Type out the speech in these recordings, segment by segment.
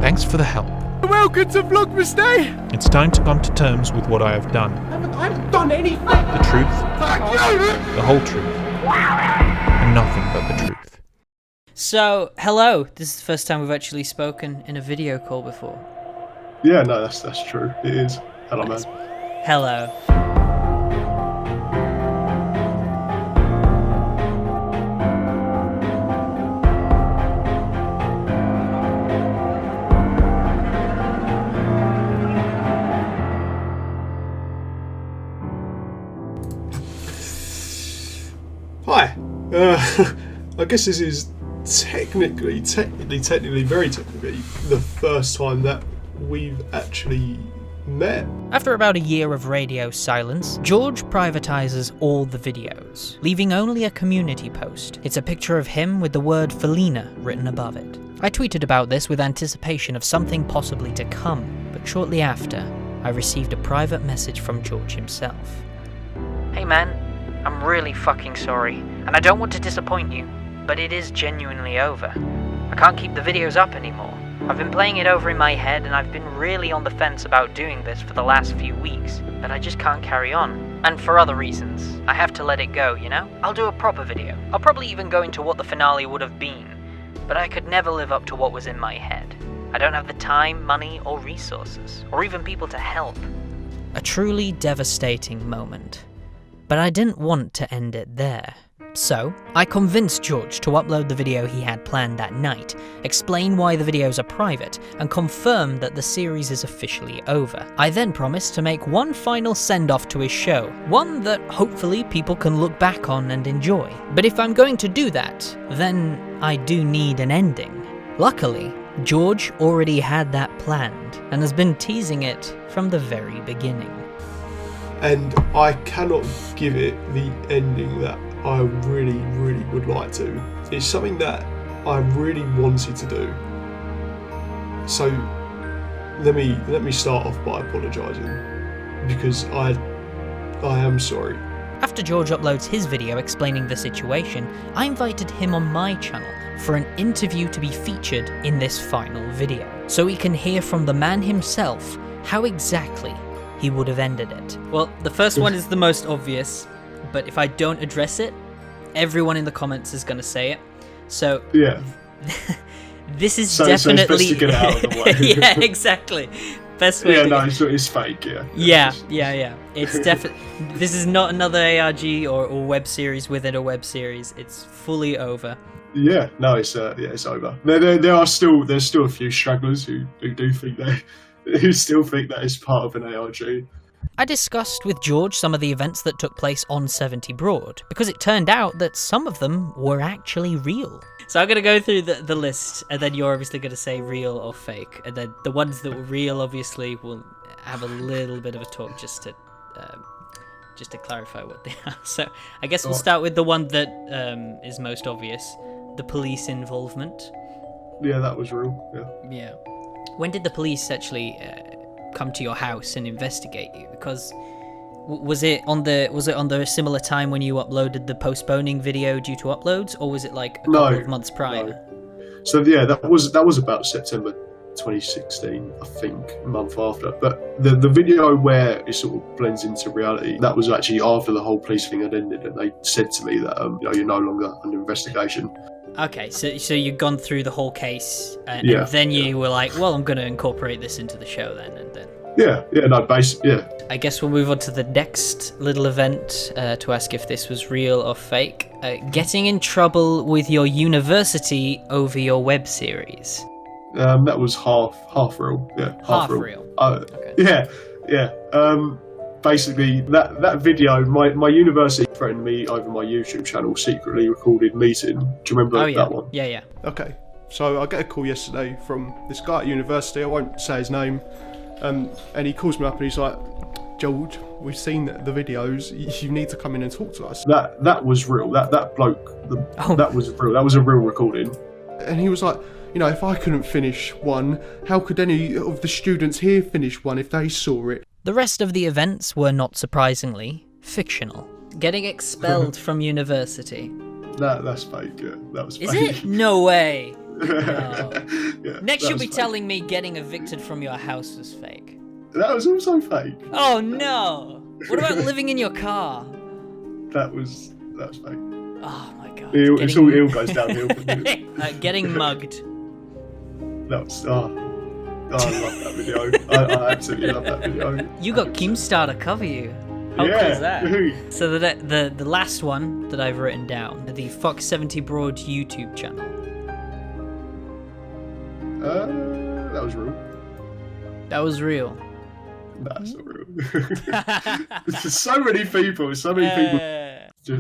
Thanks for the help. Welcome to Vlogmas Day! It's time to come to terms with what I have done. I haven't done anything! The truth, the whole truth, and nothing but the truth. So, hello. This is the first time we've actually spoken in a video call before. Yeah, no, that's true. It is. Hello, man. Hello. Hi. I guess this is technically, very technically, the first time that we've actually met. After about a year of radio silence, George privatizes all the videos, leaving only a community post. It's a picture of him with the word Felina written above it. I tweeted about this with anticipation of something possibly to come, but shortly after, I received a private message from George himself. Hey man, I'm really fucking sorry, and I don't want to disappoint you, but it is genuinely over. I can't keep the videos up anymore. I've been playing it over in my head, and I've been really on the fence about doing this for the last few weeks, but I just can't carry on. And for other reasons. I have to let it go, you know? I'll do a proper video. I'll probably even go into what the finale would have been, but I could never live up to what was in my head. I don't have the time, money, or resources, or even people to help. A truly devastating moment. But I didn't want to end it there. So, I convinced George to upload the video he had planned that night, explain why the videos are private, and confirm that the series is officially over. I then promised to make one final send-off to his show, one that hopefully people can look back on and enjoy. But if I'm going to do that, then I do need an ending. Luckily, George already had that planned, and has been teasing it from the very beginning. And I cannot give it the ending that I really would like to. It's something that I really wanted to do. So let me start off by apologising, because I am sorry. After George uploads his video explaining the situation, I invited him on my channel for an interview to be featured in this final video, so we can hear from the man himself how exactly he would have ended it. Well, the first one is the most obvious, but if I don't address it, everyone in the comments is going to say it. So yeah, this is so definitely it's best to get it out of the way. yeah, exactly. Best way. Yeah, to no, get... it's fake. Yeah. Yeah. It's definitely. This is not another ARG or web series within a web series. It's fully over. Yeah, no, it's over. There's still a few stragglers who do think that. Who still think that it's part of an ARG. I discussed with George some of the events that took place on Seventybroad, because it turned out that some of them were actually real. So I'm going to go through the list, and then you're obviously going to say real or fake, and then the ones that were real obviously will have a little bit of a talk just to clarify what they are. So I guess we'll start with the one that is most obvious, the police involvement. Yeah, that was real. Yeah. When did the police actually come to your house and investigate you? Because was it on the similar time when you uploaded the postponing video due to uploads, or was it like a couple of months prior? No. So yeah, that was about September 2016, I think, a month after. But the video where it sort of blends into reality, that was actually after the whole police thing had ended, and they said to me that you're no longer under investigation. Okay, so you've gone through the whole case, and then you were like, well, I'm going to incorporate this into the show then, and then... Yeah. I guess we'll move on to the next little event to ask if this was real or fake. Getting in trouble with your university over your web series. That was half real. Yeah, half real. Okay. Yeah. Basically, that video, my university threatened me over my YouTube channel, secretly recorded meeting. Do you remember that one? Yeah. Okay, so I get a call yesterday from this guy at university, I won't say his name, and he calls me up and he's like, George, we've seen the videos, you need to come in and talk to us. That was real, that bloke, that was real, that was a real recording. And he was like, if I couldn't finish one, how could any of the students here finish one if they saw it? The rest of the events were, not surprisingly, fictional. Getting expelled from university. That's fake, yeah. That was fake. Is it? No way. Yeah, Next, that you'll was be fake. telling me getting evicted from your house was fake. That was also fake. Oh no! What about living in your car? That was fake. Oh my god. It all goes downhill from here. Getting mugged. That was I love that video. I absolutely love that video. You got Keemstar to cover you. How cool is that? So the last one that I've written down, the Fox Seventybroad YouTube channel. That was real. That was real. That's not real. There's so many people.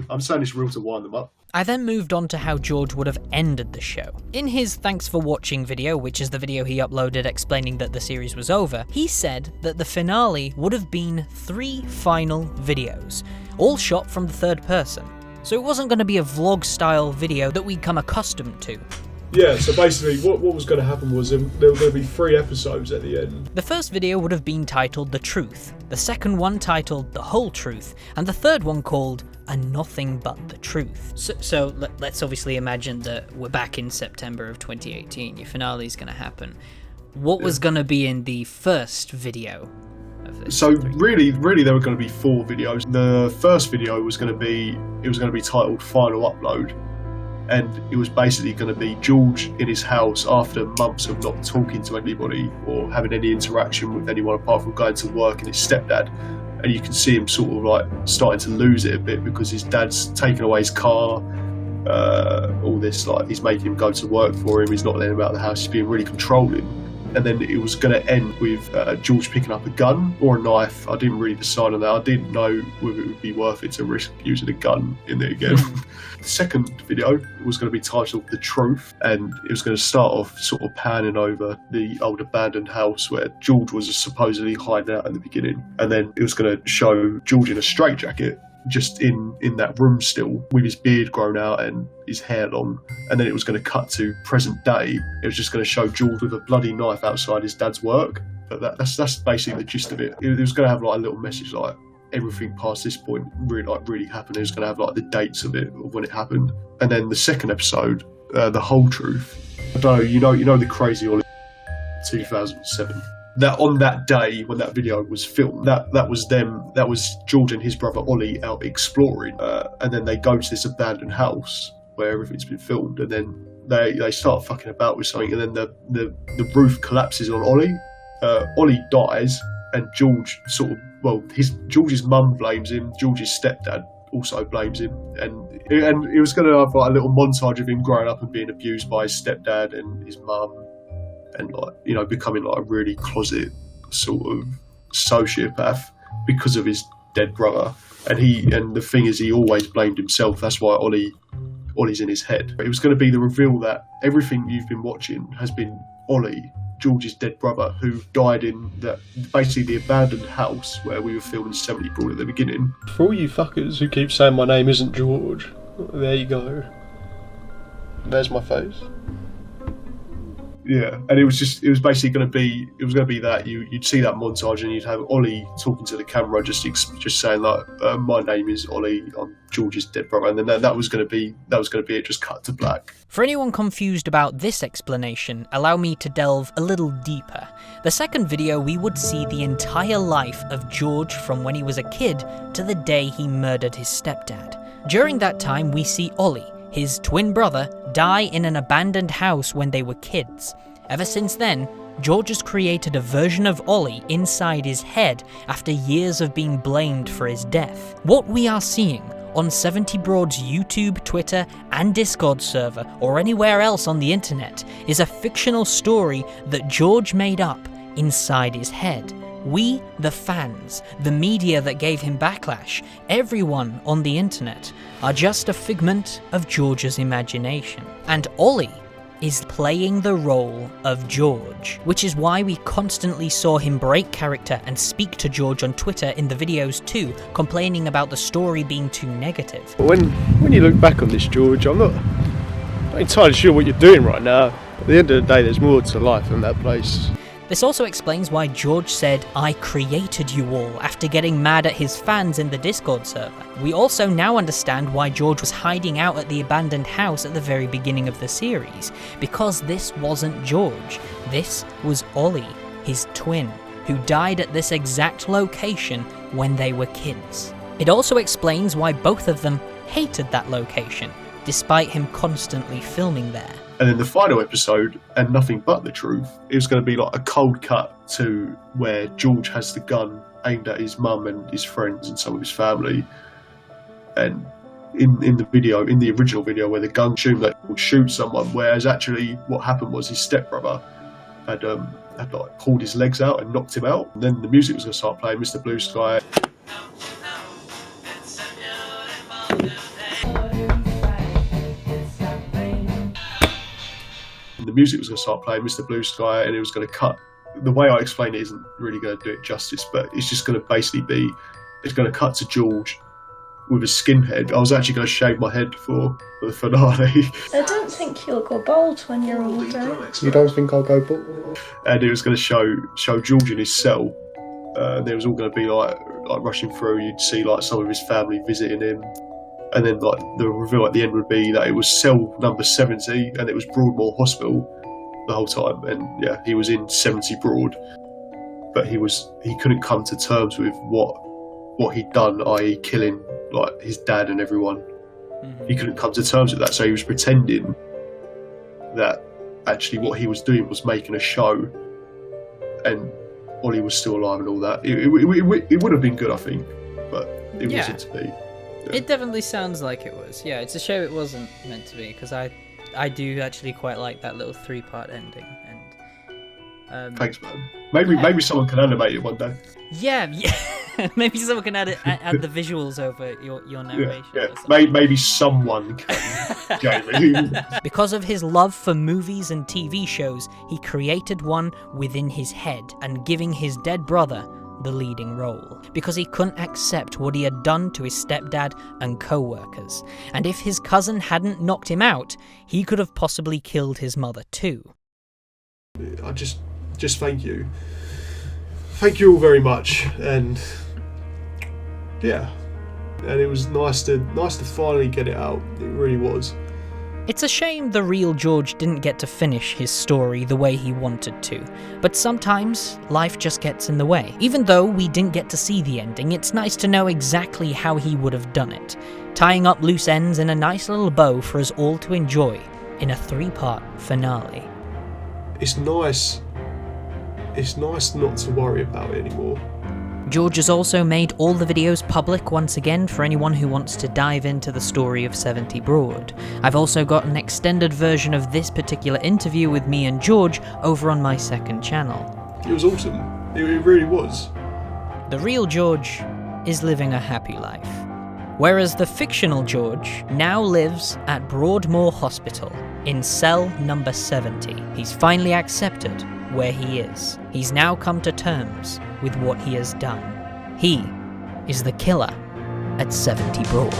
I'm saying it's real to wind them up. I then moved on to how George would have ended the show. In his thanks for watching video, which is the video he uploaded explaining that the series was over, he said that the finale would have been 3 final videos, all shot from the third person. So it wasn't going to be a vlog style video that we'd come accustomed to. Yeah, so basically what was going to happen was there were going to be 3 episodes at the end. The first video would have been titled The Truth, the second one titled The Whole Truth, and the third one called A Nothing But the Truth. So let's obviously imagine that we're back in September of 2018, your finale is going to happen. What was going to be in the first video of this? So really there were going to be 4 videos. The first video was going to be titled Final Upload. And it was basically going to be George in his house after months of not talking to anybody or having any interaction with anyone apart from going to work and his stepdad. And you can see him sort of like starting to lose it a bit because his dad's taken away his car, all this, like he's making him go to work for him, he's not letting him out of the house, he's being really controlling. And then it was going to end with George picking up a gun or a knife. I didn't really decide on that. I didn't know whether it would be worth it to risk using a gun in it again. The second video was going to be titled The Truth, and it was going to start off sort of panning over the old abandoned house where George was supposedly hiding out in the beginning. And then it was going to show George in a straitjacket, just in that room still, with his beard grown out and his hair long. And then it was going to cut to present day. It was just going to show George with a bloody knife outside his dad's work. But that's basically the gist of it. It was going to have like a little message like everything past this point really happened. It was going to have like the dates of it, of when it happened. And then the second episode, The Whole Truth. I don't know, you know the Crazy Ollie 2007. That on that day when that video was filmed, that was George and his brother Ollie out exploring, and then they go to this abandoned house where everything's been filmed, and then they start fucking about with something, and then the roof collapses on Ollie. Ollie dies, and George George's mum blames him. George's stepdad also blames him, and it was going to have like a little montage of him growing up and being abused by his stepdad and his mum. And becoming like a really closet sort of sociopath because of his dead brother. And the thing is, he always blamed himself. That's why Ollie's in his head. It was going to be the reveal that everything you've been watching has been Ollie, George's dead brother, who died in basically the abandoned house where we were filming Seventybroad at the beginning. For all you fuckers who keep saying my name isn't George, there you go. There's my face. Yeah, and it was basically going to be that you'd see that montage and you'd have Ollie talking to the camera, just saying like, my name is Ollie, I'm George's dead brother, and then that was going to be it, just cut to black. For anyone confused about this explanation, allow me to delve a little deeper. The second video, we would see the entire life of George from when he was a kid to the day he murdered his stepdad. During that time, we see Ollie, his twin brother, die in an abandoned house when they were kids. Ever since then, George has created a version of Ollie inside his head after years of being blamed for his death. What we are seeing on Seventybroad's YouTube, Twitter, and Discord server, or anywhere else on the internet, is a fictional story that George made up inside his head. We, the fans, the media that gave him backlash, everyone on the internet, are just a figment of George's imagination. And Ollie is playing the role of George, which is why we constantly saw him break character and speak to George on Twitter in the videos too, complaining about the story being too negative. When you look back on this, George, I'm not entirely sure what you're doing right now. At the end of the day, there's more to life than that place. This also explains why George said, "I created you all," after getting mad at his fans in the Discord server. We also now understand why George was hiding out at the abandoned house at the very beginning of the series, because this wasn't George, this was Ollie, his twin, who died at this exact location when they were kids. It also explains why both of them hated that location, despite him constantly filming there. And then the final episode, And Nothing But the Truth, it was going to be like a cold cut to where George has the gun aimed at his mum and his friends and some of his family. And in the original video where the gun assumed that he would shoot someone, whereas actually what happened was his stepbrother had like pulled his legs out and knocked him out. And then the music was going to start playing, Mr. Blue Sky. The music was going to start playing, Mr. Blue Sky, and it was going to cut. The way I explain it isn't really going to do it justice, but it's just going to basically be, it's going to cut to George with a skinhead. I was actually going to shave my head for the finale. I don't think you'll go bald when you're older. You don't think I'll go bald? And it was going to show George in his cell. There was all going to be like rushing through. You'd see like some of his family visiting him. And then like the reveal at the end would be that it was cell number 70 and it was Broadmoor Hospital the whole time. And yeah, he was in Seventybroad, but he couldn't come to terms with what he'd done, i.e. killing like his dad and everyone. Mm-hmm. He couldn't come to terms with that, so he was pretending that actually what he was doing was making a show, and Ollie was still alive and all that. It would have been good, I think, but it wasn't to be. Yeah. It definitely sounds like it was. Yeah, it's a shame it wasn't meant to be, because I do actually quite like that little 3-part ending. And thanks, man. Maybe someone can animate it one day. Yeah. Maybe someone can add the visuals over your narration. Yeah. Maybe someone can, Jamie. Because of his love for movies and TV shows, he created one within his head and giving his dead brother the leading role, because he couldn't accept what he had done to his stepdad and co-workers, and if his cousin hadn't knocked him out, he could have possibly killed his mother too. I just thank you all very much, and yeah, and it was nice to finally get it out. It really was. It's a shame the real George didn't get to finish his story the way he wanted to, but sometimes life just gets in the way. Even though we didn't get to see the ending, it's nice to know exactly how he would have done it, tying up loose ends in a nice little bow for us all to enjoy in a 3-part finale. It's nice not to worry about it anymore. George has also made all the videos public once again for anyone who wants to dive into the story of Seventybroad. I've also got an extended version of this particular interview with me and George over on my second channel. It was awesome. It really was. The real George is living a happy life, whereas the fictional George now lives at Broadmoor Hospital in cell number 70. He's finally accepted where he is. He's now come to terms with what he has done. He is the killer at Seventybroad.